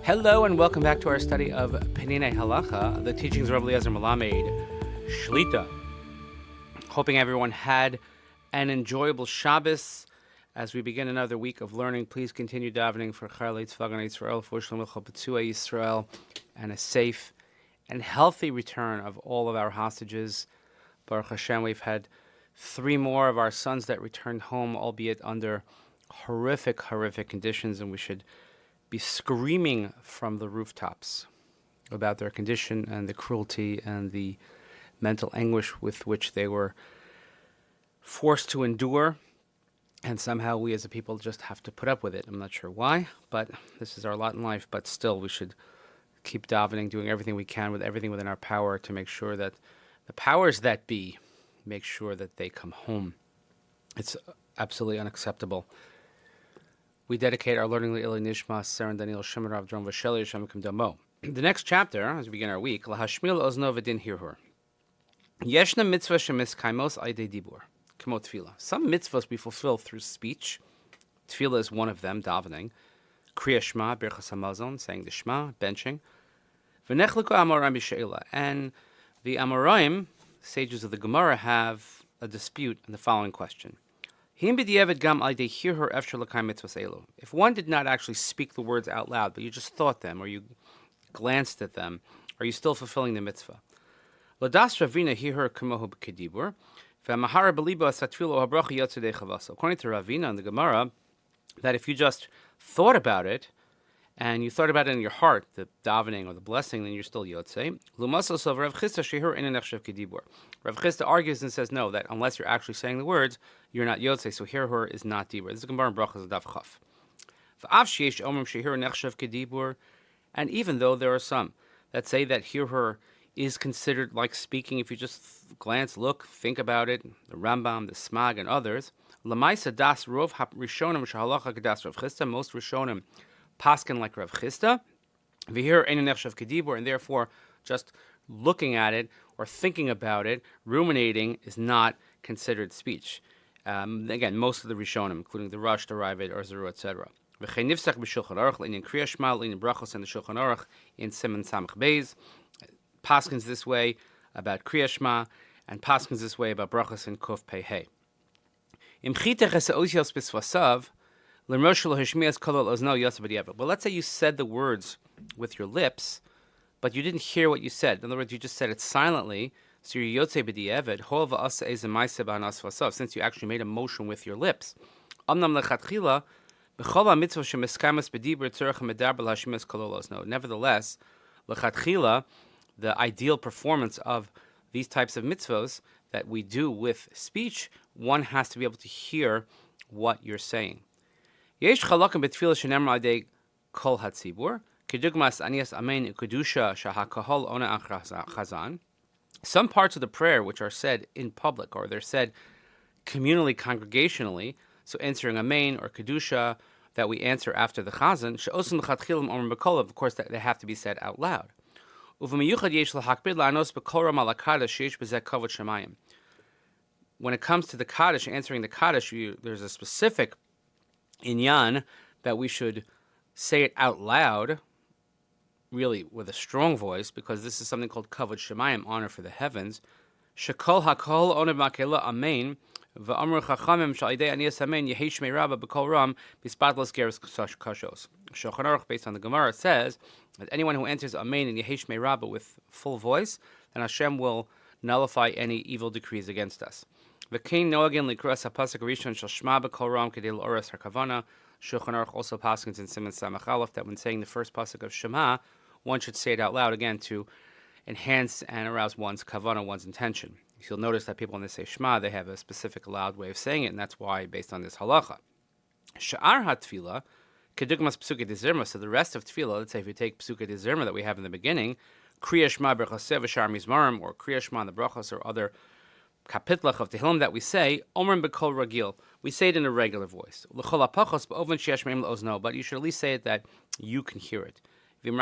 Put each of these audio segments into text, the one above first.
Hello and welcome back to our study of Peninei Halacha, the teachings of Rabbi Eliezer Melamed Shlita. Hoping everyone had an enjoyable Shabbos. As we begin another week of learning, please continue davening for Charlei Tzvagan Yisrael, for Shalom Petzua Yisrael, and a safe and healthy return of all of our hostages. Baruch Hashem, we've had 3 more of our sons that returned home, albeit under horrific conditions, and we should be screaming from the rooftops about their condition and the cruelty and the mental anguish with which they were forced to endure. And somehow we as a people just have to put up with it. I'm not sure why, but this is our lot in life. But still, we should keep davening, doing everything we can with everything within our power to make sure that the powers that be make sure that they come home. It's absolutely unacceptable. We dedicate our learning to Nishmat, Saren Daniel Shemer Rav Dron Vasheli Hashem Kim Damo. The next chapter, as we begin our week, Lahashmil Ozno V'Din Hirhur. Yeshna mitzvah shemiskaimos aydei dibur, k'mo tefillah. Some mitzvahs we fulfill through speech. Tefillah is one of them, davening. Kriya Shema, Birchas Hamazon, saying the Shema, benching. V'nechliku Amoraim b'she'ila. And the Amoraim, sages of the Gemara, have a dispute in the following question. If one did not actually speak the words out loud, but you just thought them or you glanced at them, are you still fulfilling the mitzvah? According to Ravina and the Gemara, that if you just thought about it, and you thought about it in your heart, the davening or the blessing, then you're still yotzei. Rav Chisda argues and says, no, that unless you're actually saying the words, you're not yotzei, so hirhur is not dibur. This is Gemara in Brachos Daf Chaf. And even though there are some that say that hirhur is considered like speaking if you just glance, look, think about it, the Rambam, the Smag, and others, Lamaisa das rov rishonim shehalacha kedas Rav Chisda, most rishonim paskin like Rav Chisda, v'hir ein nechshav kedibur, and therefore just looking at it or thinking about it, ruminating, is not considered speech. Again, most of the Rishonim, including the Rosh, the Ravid, or Zeru, etc. V'chein nifsach b'shulchan aruch l'inyan kriya shema, l'inyan brachos, and the Shulchan Aruch in Siman Samach Beis paskins this way about kriya shema, and paskins this way about brachos and kuf pei hey. Im chitech es osios b'svasav. Well, let's say you said the words with your lips, but you didn't hear what you said. In other words, you just said it silently, so you're yotzei b'di'evet, since you actually made a motion with your lips. Nevertheless, lechatchila, the ideal performance of these types of mitzvos that we do with speech, one has to be able to hear what you're saying. Yesh chalakim betfilah shenemar adei kol hatzibur, kedugmas anias amen ukedusha shahakahol ona chazan. Some parts of the prayer which are said in public, or they're said communally, congregationally, so answering amen or kedusha that we answer after the chazan, she'osim l'chatchilim omer b'kol, of course, that they have to be said out loud. Uv'miyuchad yesh l'hakbid la'anos b'kol ram al hakadosh sheyesh b'zeh kavod shemayim. When it comes to the Kaddish, answering the Kaddish, there's a specific inyan that we should say it out loud, really with a strong voice, because this is something called kavod shemayim, honor for the heavens. Shekol hakol onev makela amen v'amru chachamim shalidei anias amen yehi shmei rabba b'kol ram bispatlas geras kashos. Shulchan Aruch, based on the Gemara, says that anyone who answers amen and yehi shmei rabba with full voice, then Hashem will nullify any evil decrees against us. V'kein noagin likras hapasuk rishon shel shma b'kol ram kedei l'oras hakavana. Shulchan Aruch also paskins in Siman Samach Aleph that when saying the first pasuk of Shema, one should say it out loud again to enhance and arouse one's kavana, one's intention. You'll notice that people, when they say Shema, they have a specific loud way of saying it, and that's why, based on this halacha. Sha'ar ha-tefillah, kedugmas psuke dezirma, so the rest of tefillah, let's say if you take psuke dezirma that we have in the beginning, kriya shema berchaseh v'shar mizmarim, or kriya shema in the brachos, or other kapitlach of Tehillim that we say, omrim b'kol ragil, we say it in a regular voice. L'chol hapachos b'oven sheyesh me'im l'ozno, but you should at least say it that you can hear it. And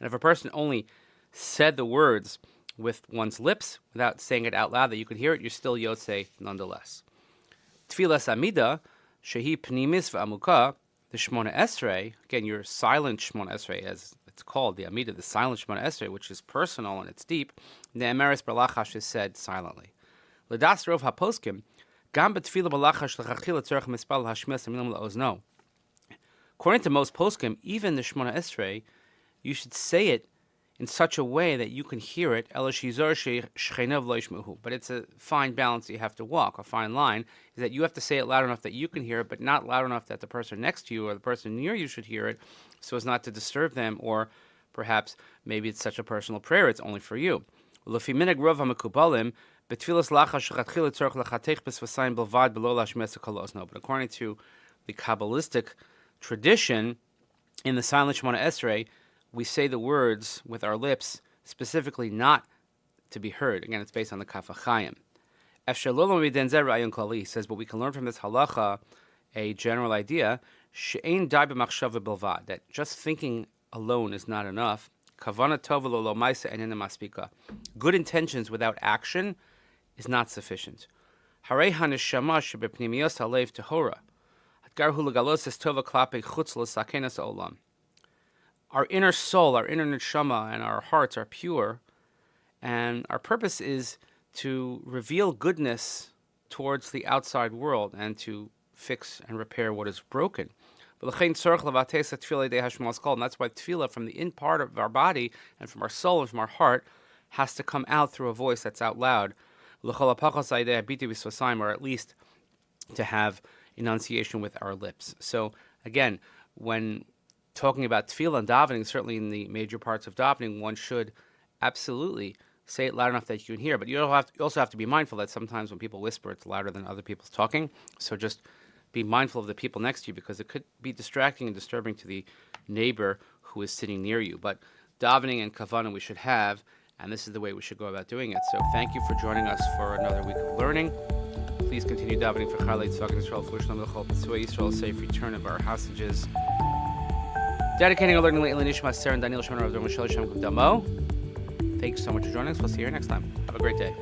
if a person only said the words with one's lips without saying it out loud, that you could hear it, you're still Yotzei nonetheless. Tefillah Amida, Shehi Pnimis v'Amuka, the Shmona Esrei, again, your silent Shmona Esrei, as it's called, the Amida, the silent Shmona Esrei, which is personal and it's deep, Ne'emeres B'Lachash is said silently. L'das Rov HaPoskim, Gam B'Tefillah B'Lachash L'chachila Tzorech Mispal Hashmes Aminam L'Ozno. According to most poskim, even the Shmona Esrei, you should say it in such a way that you can hear it. But it's a fine balance that you have to walk. A fine line is that you have to say it loud enough that you can hear it, but not loud enough that the person next to you or the person near you should hear it, so as not to disturb them, or perhaps maybe it's such a personal prayer, it's only for you. But according to the Kabbalistic tradition, in the silent Shemona Esrei, we say the words with our lips, specifically not to be heard. Again, it's based on the Kaf HaChaim. He says, but we can learn from this halacha a general idea, that just thinking alone is not enough. Good intentions without action is not sufficient. Our inner soul, our inner neshama, and our hearts are pure, and our purpose is to reveal goodness towards the outside world and to fix and repair what is broken. And that's why tefillah from the in part of our body and from our soul and from our heart has to come out through a voice that's out loud, or at least to have enunciation with our lips. So again, when talking about tefillah and davening, certainly in the major parts of davening, one should absolutely say it loud enough that you can hear. But you also have to be mindful that sometimes when people whisper, it's louder than other people's talking. So just be mindful of the people next to you, because it could be distracting and disturbing to the neighbor who is sitting near you. But davening and kavanah we should have, and this is the way we should go about doing it. So thank you for joining us for another week of learning. Please continue davening for Chalei Tzvak Israel, for Shalom L'chol Petzui Israel, safe return of our hostages. Dedicating our learning to Nishmat, Sarah and Daniel Shemon Rav Dor Mishal Shem Damo. Thanks so much for joining us. We'll see you here next time. Have a great day.